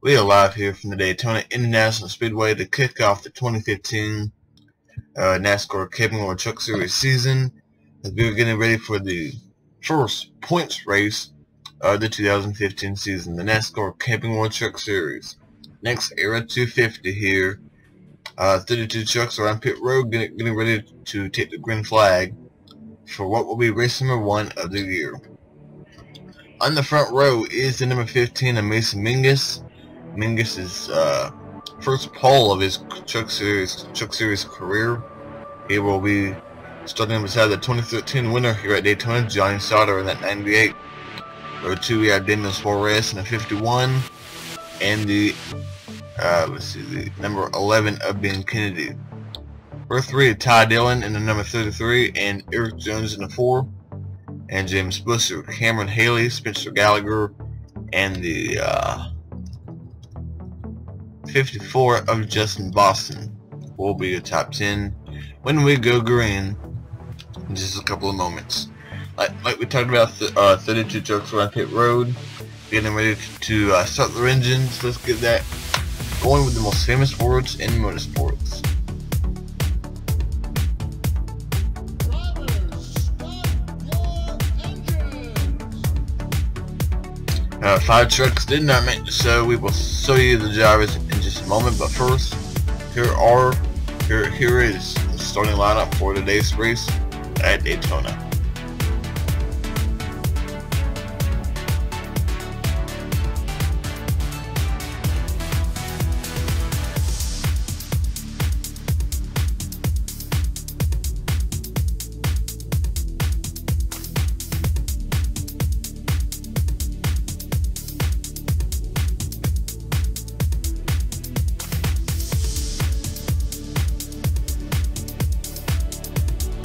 We are live here from the Daytona International Speedway to kick off the 2015 NASCAR Camping World Truck Series season, as we are getting ready for the first points race of the 2015 season, the NASCAR Camping World Truck Series. NEXTERA 250 here. 32 trucks are on pit road getting ready to take the green flag for what will be race number 1 of the year. On the front row is the number 15 of Mason Mingus. Mingus's first pole of his truck series career. He will be starting beside the 2013 winner here at Daytona, Johnny Sauter, in that 98. Row 2 we have Daniel Suarez in the 51, and the the number 11 of Ben Kennedy. Row 3 Ty Dillon in the number 33, and Eric Jones in the 4, and James Busser, Cameron Haley, Spencer Gallagher, and the 54 of Justin Boston will be the top 10 when we go green in just a couple of moments. Like we talked about, 32 trucks around pit road, getting ready to start their engines. Let's get that going with the most famous words in motorsports. 5 trucks did not make the show. We will show you the drivers in just a moment, but first, here is the starting lineup for today's race at Daytona.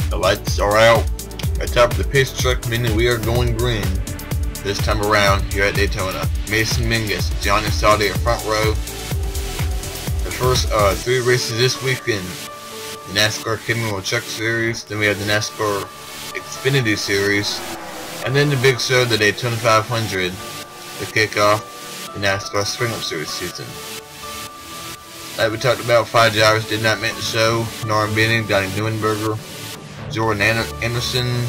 The lights are out at the top of the pace truck, meaning we are going green this time around here at Daytona. Mason Mingus, Johnny Sauter in front row. The first 3 races this weekend: the NASCAR Camping World Truck Series, then we have the NASCAR Xfinity Series, and then the big show, the Daytona 500, to kick off the NASCAR Spring Up Series season. Like we talked about, 5 drivers did not make the show: Norman Benning, Donnie Neuenberger, Jordan Anderson,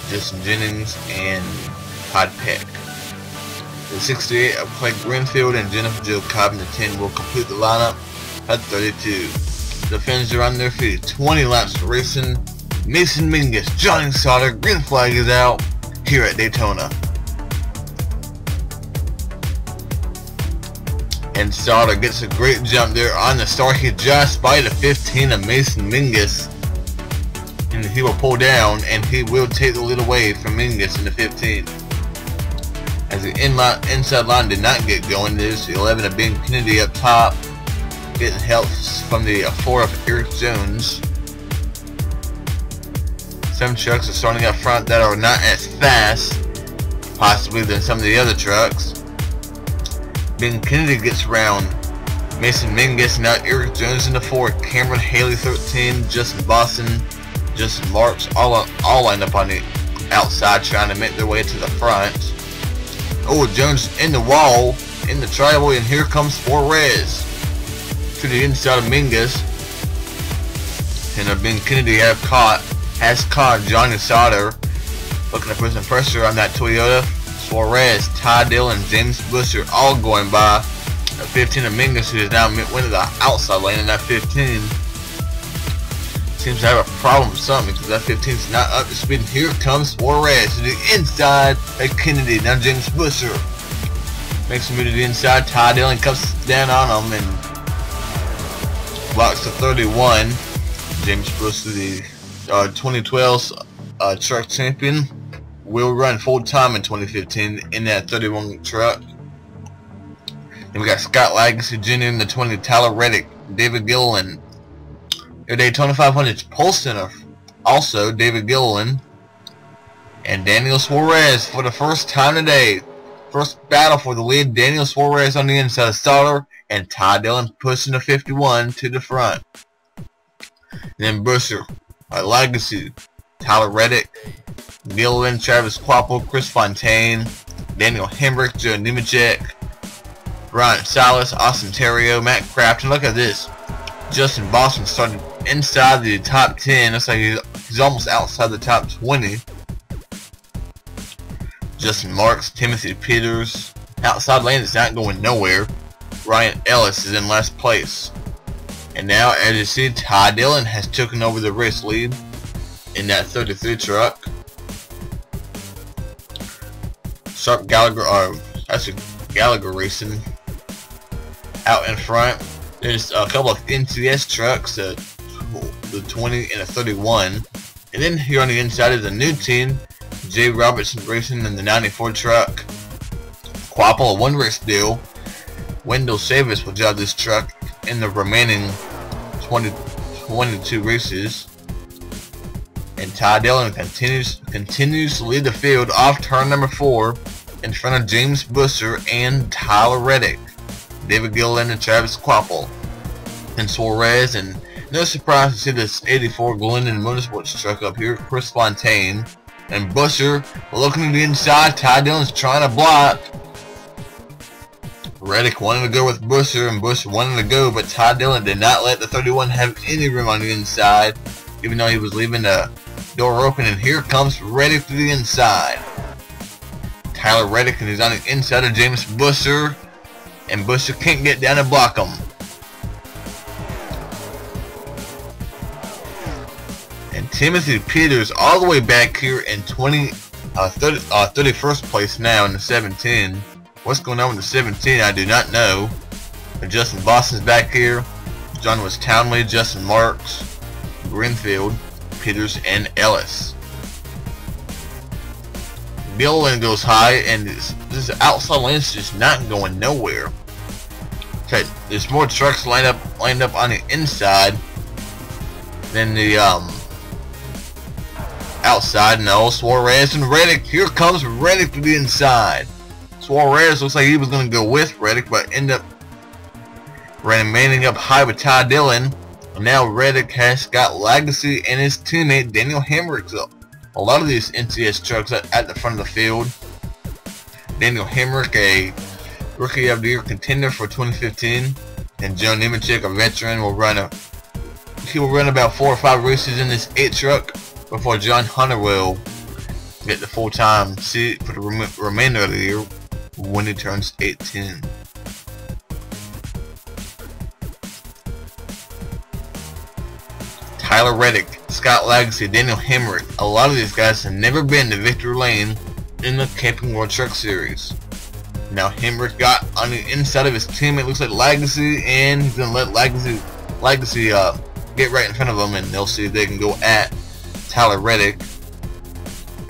Justin Jennings, and Todd Peck. The 68 of Clay Greenfield and Jennifer Jo Cobb in the 10 will complete the lineup at 32. The fans are on their feet. 20 laps of racing. Mason Mingus, Johnny Sauter, green flag is out here at Daytona. And Sauter gets a great jump there on the start. He just by the 15 of Mason Mingus, and he will pull down, and he will take the lead away from Mingus in the 15. As the inside line did not get going, there's the 11 of Ben Kennedy up top, getting help from the 4 of Eric Jones. Some trucks are starting up front that are not as fast, possibly, than some of the other trucks. Ben Kennedy gets around Mason Mingus, now Eric Jones in the 4, Cameron Haley 13, Justin Boston, Justin Marks, all lined up on the outside trying to make their way to the front. Oh, Jones in the wall, in the tribal, and here comes Suarez to the inside of Mingus. And Ben Kennedy has caught Johnny Sauter, looking to put some pressure on that Toyota. Suarez, Ty Dillon, and James Busser all going by. The 15 of Mingus, who is now went to the outside lane in that 15. Seems to have a problem with something, because that 15 is not up to speed. And here comes Suarez to the inside of Kennedy. Now James Busser makes a move to the inside. Ty Dillon comes down on him and blocks the 31. James Busser, the 2012 truck champion, will run full time in 2015 in that 31 truck. Then we got Scott Legacy Jr. in the 20, Tyler Reddick, David Gilliland. Your Daytona 500 pole center, also David Gilliland, and Daniel Suarez for the first time today. First battle for the lead. Daniel Suarez on the inside of Sauter, and Ty Dillon pushing the 51 to the front. And then Busser, Legacy, Tyler Reddick, Gilliland, Travis Quapple, Chris Fontaine, Daniel Hemrick, Joe Nemechek, Brian Salas, Austin Terrio, Matt Craft, and look at this. Justin Boston started inside the top 10. Looks like he's almost outside the top 20. Justin Marks, Timothy Peters. Outside lane is not going nowhere. Ryan Ellis is in last place. And now, as you see, Ty Dillon has taken over the race lead in that 33 truck. Sharp Gallagher, that's a Gallagher Racing out in front. There's a couple of NCS trucks, the 20 and a 31. And then here on the inside is a new team, Jay Robertson Racing in the 94 truck. Quapple, a one race deal. Wendell Chavis will drive this truck in the remaining 22 races. And Ty Dillon continues to lead the field off turn number 4 in front of James Busser and Tyler Reddick, David Gilliland and Travis Quapple, and Suarez. And no surprise to see this 84 Glendon Motorsports truck up here, Chris Fontaine. And Busser looking to the inside. Ty Dillon's trying to block. Reddick wanted to go with Busser, and Busser wanted to go, but Ty Dillon did not let the 31 have any room on the inside, even though he was leaving the door open. And here comes Reddick to the inside. Tyler Reddick, and he's on the inside of James Busser, and Busser can't get down and block him. And Timothy Peters all the way back here in 31st place now in the 17. What's going on with the 17, I do not know. But Justin Boston's back here. John was Townley, Justin Marks, Greenfield, Peters, and Ellis. Gilliland goes high, and this outside lane is just not going nowhere. Okay, there's more trucks lined up on the inside than the outside. No, Suarez and Reddick. Here comes Reddick to the inside. Suarez looks like he was going to go with Reddick, but ended up remaining up high with Ty Dillon. And now Reddick has got Legacy and his teammate Daniel Hemrick up. A lot of these NCS trucks at the front of the field. Daniel Hemrick, a Rookie of the Year contender for 2015, and Joe Nemechek, a veteran, will run about 4 or 5 races in this 8 truck before John Hunter will get the full-time seat for the remainder of the year when he turns 18. Tyler Reddick, Scott Legacy, Daniel Hemrick. A lot of these guys have never been to victory lane in the Camping World Truck Series. Now Hemrick got on the inside of his team. It looks like Legacy, and he's gonna let Legacy get right in front of him, and they'll see if they can go at Tyler Reddick.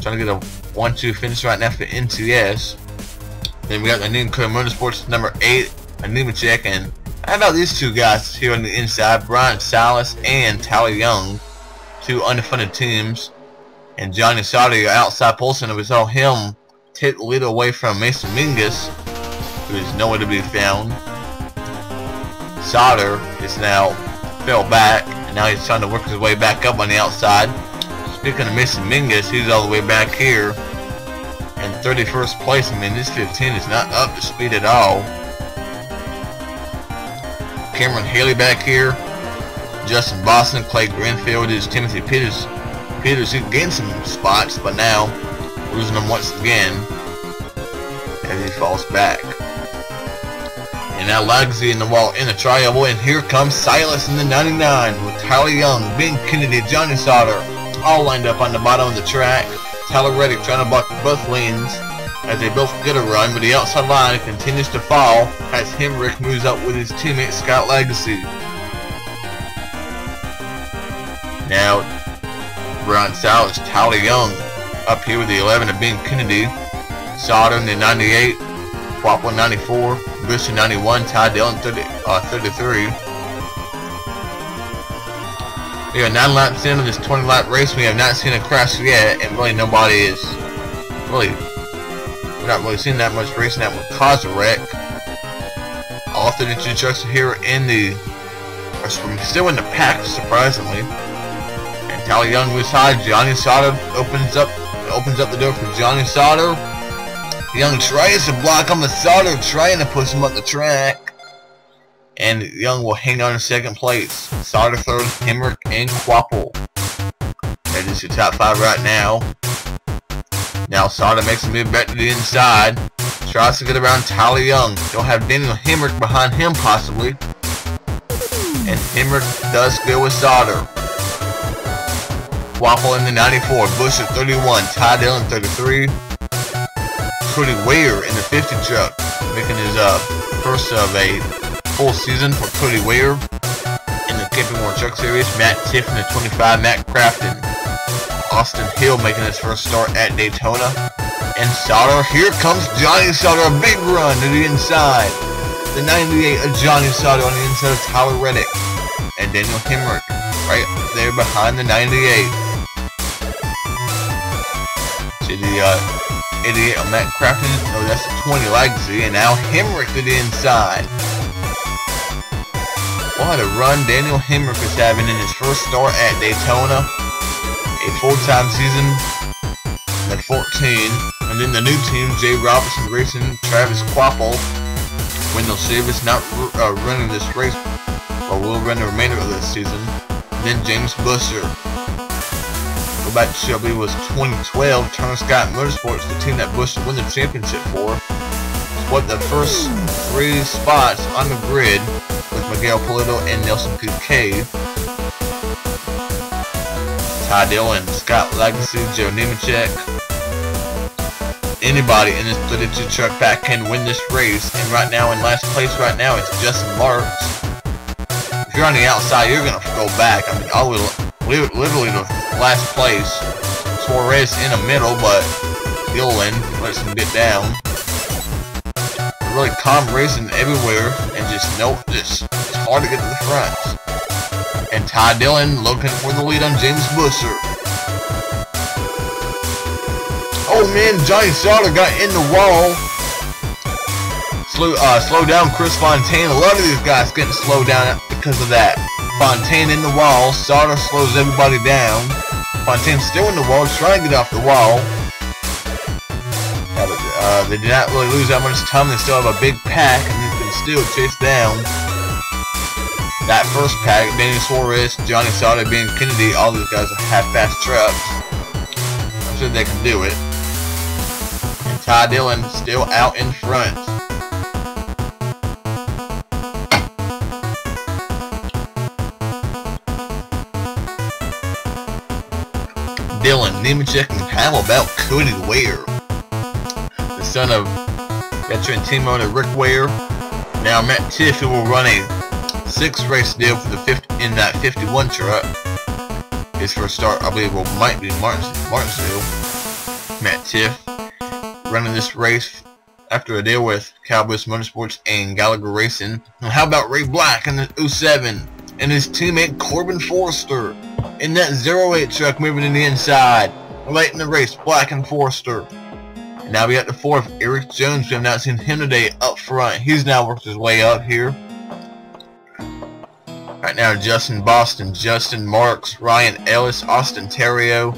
Trying to get a 1-2 finish right now for NCS. Then we got the NEXTERA Motorsports number 8, Nemechek, and how about these two guys here on the inside, Brian Salas and Tyler Young, 2 underfunded teams. And Johnny Sauter outside pole center. We saw him take the lead away from Mason Mingus, who is nowhere to be found. Sauter is now fell back, and now he's trying to work his way back up on the outside. Speaking of Mason Mingus, he's all the way back here in 31st place. I mean, this 15 is not up to speed at all. Cameron Haley back here. Justin Boston, Clay Greenfield is Timothy Peters. Peters, he gained some spots, but now losing them once again as he falls back. And now Legacy in the wall in the triangle, and here comes Silas in the 99 with Tyler Young, Ben Kennedy, Johnny Sauter, all lined up on the bottom of the track. Tyler Reddick trying to block both lanes as they both get a run, but the outside line continues to fall as Hemrick moves up with his teammate Scott Legacy. Now Brian Salas, Tyler Young up here with the 11 of Ben Kennedy, Sauter in the 98, Quapple 94, Busher 91, Ty Dillon 33. We are 9 laps into this 20 lap race. We have not seen a crash yet, and really nobody is we're not really seeing that much racing that would cause a wreck. All 32 trucks are here are still in the pack, surprisingly. And Tyler Young moves high. Johnny Sauter opens up the door for Johnny Sauter. Young tries to block him with Sauter, trying to push him up the track. And Young will hang on in second place. Sauter third, Hemrick, and Quapple. That is your top 5 right now. Now Sauter makes a move back to the inside. Tries to get around Tyler Young. They'll have Daniel Hemrick behind him possibly. And Hemrick does go with Sauter. Quapple in the 94, Bush at 31, Ty Dillon 33. Cody Ware in the 50 truck, making his first of a full season for Cody Ware. In the Camping World Truck Series, Matt Tiff in the 25, Matt Crafton. Austin Hill making his first start at Daytona. And Sauter, here comes Johnny Sauter, a big run to the inside. The 98 of Johnny Sauter on the inside of Tyler Reddick. And Daniel Hemrick right there behind the 98. See the 88 on Matt Crafton. No, that's the 20 Legacy. And now Hemrick to the inside. What a run Daniel Hemrick is having in his first start at Daytona. A full-time season at 14. And then the new team, Jay Robinson Racing, Travis Quapple. Wendell Service not running this race, but will run the remainder of this season. And then James Busher. Go back to Shelby was 2012. Turner Scott Motorsports, the team that Busher won the championship for. Split the first 3 spots on the grid with Miguel Polito and Nelson Piquet. Ty Dillon, Scott Legacy, Joe Nemechek. Anybody in this 32 truck pack can win this race, and right now in last place right now it's Justin Marks. If you're on the outside, you're gonna go back. I mean, I would literally the last place. Suarez in the middle, but Dillon lets him get down. Really calm racing everywhere, and just it's hard to get to the front. And Ty Dillon looking for the lead on James Busher. Oh man, Johnny Sauter got in the wall. Slow down Chris Fontaine. A lot of these guys getting slowed down because of that. Fontaine in the wall. Sauter slows everybody down. Fontaine still in the wall, trying to get off the wall. They did not really lose that much time. They still have a big pack, and they can still chase down that first pack. Daniel Suarez, Johnny Sauter, Ben Kennedy, all these guys have fast trucks. I'm sure they can do it. And Ty Dillon still out in front. Dillon, Nemechek, and how about Cody Ware? The son of veteran team owner Rick Ware. Now Matt Tiff, who will run a 6-race deal for the in that 51 truck. His first start, I believe, might be Martinsville. Matt Tiff running this race after a deal with Cowboys Motorsports and Gallagher Racing. And how about Ray Black in the 07 and his teammate Corbin Forrester in that 08 truck moving in the inside. Late in the race, Black and Forrester. And now we got the 4th, Eric Jones. We have not seen him today up front. He's now worked his way up here. Right now, Justin Boston, Justin Marks, Ryan Ellis, Austin Terrio,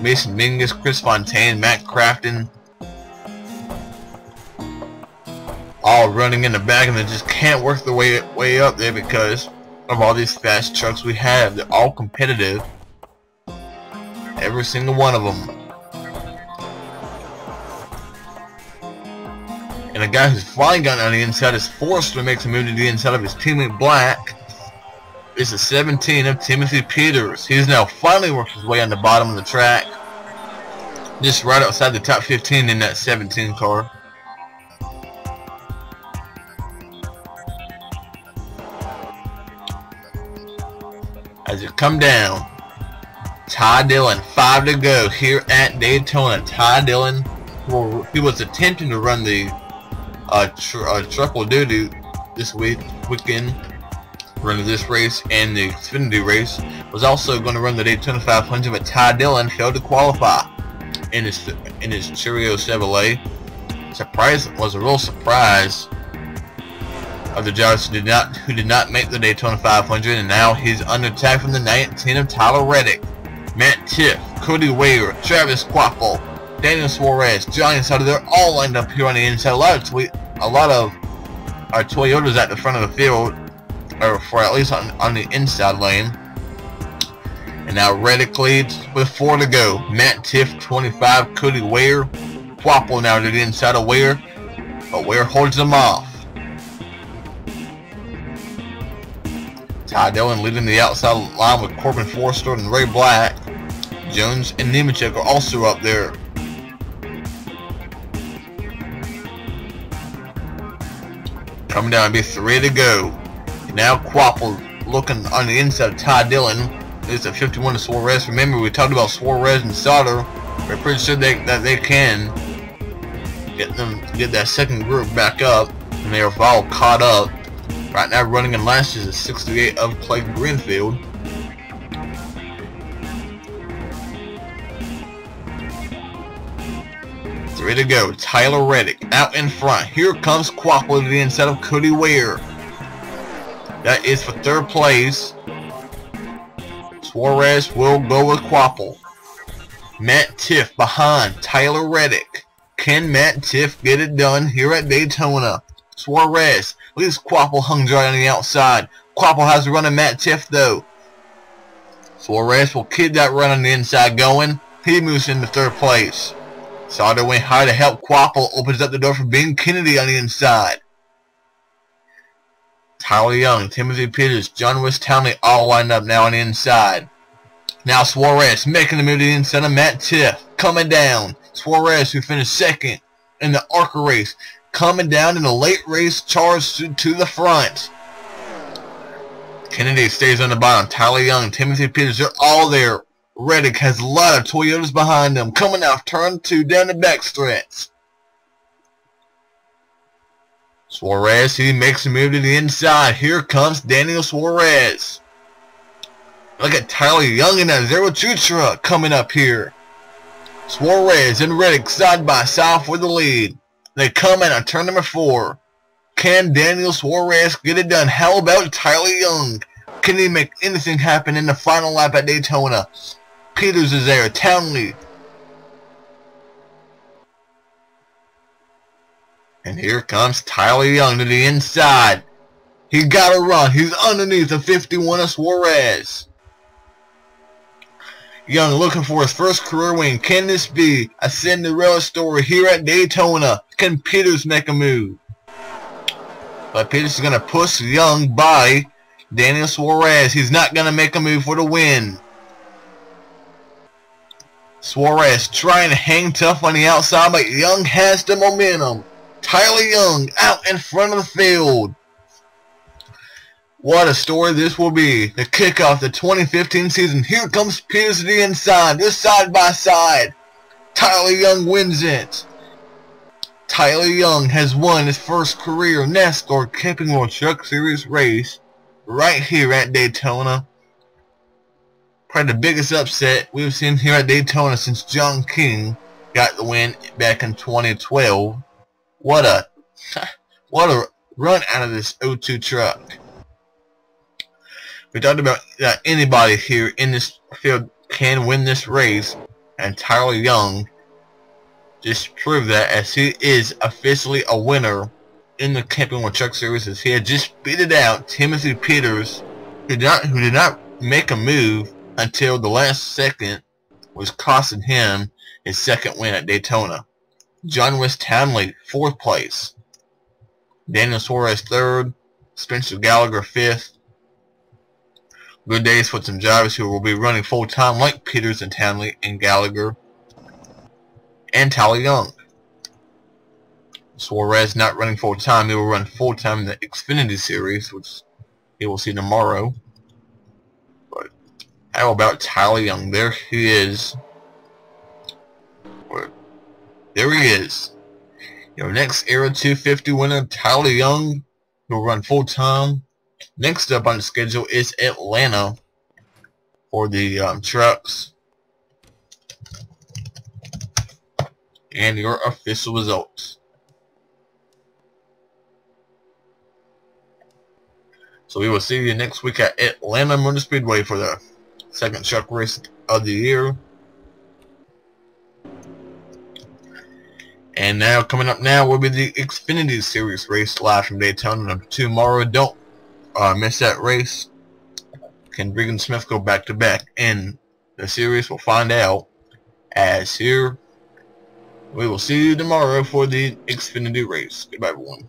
Mason Mingus, Chris Fontaine, Matt Crafton. All running in the back, and they just can't work their way up there because of all these fast trucks we have. They're all competitive. Every single one of them. And a guy who's finally gotten on the inside is Forrester, makes a move to the inside of his teammate Black. It's a 17 of Timothy Peters. He's now finally worked his way on the bottom of the track. Just right outside the top 15 in that 17 car. As it come down, Ty Dillon, 5 to go here at Daytona. Ty Dillon, he was attempting to run the triple duty this weekend, running this race and the Xfinity race. Was also going to run the Daytona 500, but Ty Dillon failed to qualify in his Cheerio Chevrolet. Was a real surprise of the drivers who did not make the Daytona 500, and now he's under attack from the 19 of Tyler Reddick, Matt Tiff, Cody Ware, Travis Quapple, Daniel Suarez, Johnny Sutter, they're all lined up here on the inside. A lot of our Toyotas at the front of the field, or for at least on the inside lane. And now Reddick leads with 4 to go. Matt Tiff, 25, Cody Ware. Quapple now to the inside of Ware, but Ware holds them off. Ty Dillon leading the outside line with Corbin Forster and Ray Black. Jones and Nemechek are also up there. Coming down to be 3 to go. And now Quapple looking on the inside of Ty Dillon. It's a 51 to Suarez. Remember, we talked about Suarez and Sauter. We're pretty sure that they can get that second group back up, and they are all caught up. Right now, running in last is a 68 of Clay Greenfield. Three to go. Tyler Reddick out in front. Here comes Quapple to the inside of Cody Ware. That is for 3rd place. Suarez will go with Quapple. Matt Tiff behind Tyler Reddick. Can Matt Tiff get it done here at Daytona? Suarez leaves Quapple hung dry on the outside. Quapple has a run of Matt Tiff though. Suarez will keep that run on the inside going. He moves into 3rd place. Sauter went high to help Quapple. Opens up the door for Ben Kennedy on the inside. Tyler Young, Timothy Peters, John West Townley all lined up now on the inside. Now Suarez making the move to the inside of Matt Tiff. Coming down. Suarez, who finished 2nd in the ARCA race, coming down in the late race charge to the front. Kennedy stays on the bottom. Tyler Young, Timothy Peters, they're all there. Reddick has a lot of Toyotas behind them. Coming out turn 2 down the backstretch. Suarez, he makes a move to the inside. Here comes Daniel Suarez. Look at Tyler Young in that 02 truck coming up here. Suarez and Reddick side by side for the lead. They come in on turn number 4. Can Daniel Suarez get it done? How about Tyler Young? Can he make anything happen in the final lap at Daytona? Peters is there. Townley. And here comes Tyler Young to the inside. He got a run. He's underneath the 51 of Suarez. Young looking for his first career win. Can this be a Cinderella story here at Daytona? Can Peters make a move? But Peters is going to push Young by Daniel Suarez. He's not going to make a move for the win. Suarez trying to hang tough on the outside, but Young has the momentum. Tyler Young out in front of the field. What a story this will be. The kickoff the 2015 season. Here comes Peters to the inside. They're side by side. Tyler Young wins it. Tyler Young has won his first career NASCAR Camping World Truck Series race right here at Daytona. Probably the biggest upset we've seen here at Daytona since John King got the win back in 2012. What a run out of this 02 truck. We talked about that anybody here in this field can win this race, and Tyler Young just proved that, as he is officially a winner in the Camping World Truck Series, as he had just beaten out Timothy Peters, who did not make a move until the last second, was costing him his 2nd win at Daytona. John West Townley, 4th place. Daniel Suarez, 3rd. Spencer Gallagher, 5th. Good days for some drivers who will be running full-time, like Peters and Townley and Gallagher and Tyler Young. Suarez not running full-time. He will run full-time in the Xfinity Series, which he will see tomorrow. But how about Tyler Young? There he is. There he is. Your NEXTERA 250 winner, Tyler Young, will run full-time. Next up on the schedule is Atlanta for the trucks. And your official results. So we will see you next week at Atlanta Motor Speedway for the 2nd truck race of the year. And now, coming up now, will be the Xfinity Series race live from Daytona tomorrow. Don't miss that race. Can Regan Smith go back-to-back in the series? We'll find out. As here, we will see you tomorrow for the Xfinity race. Goodbye, everyone.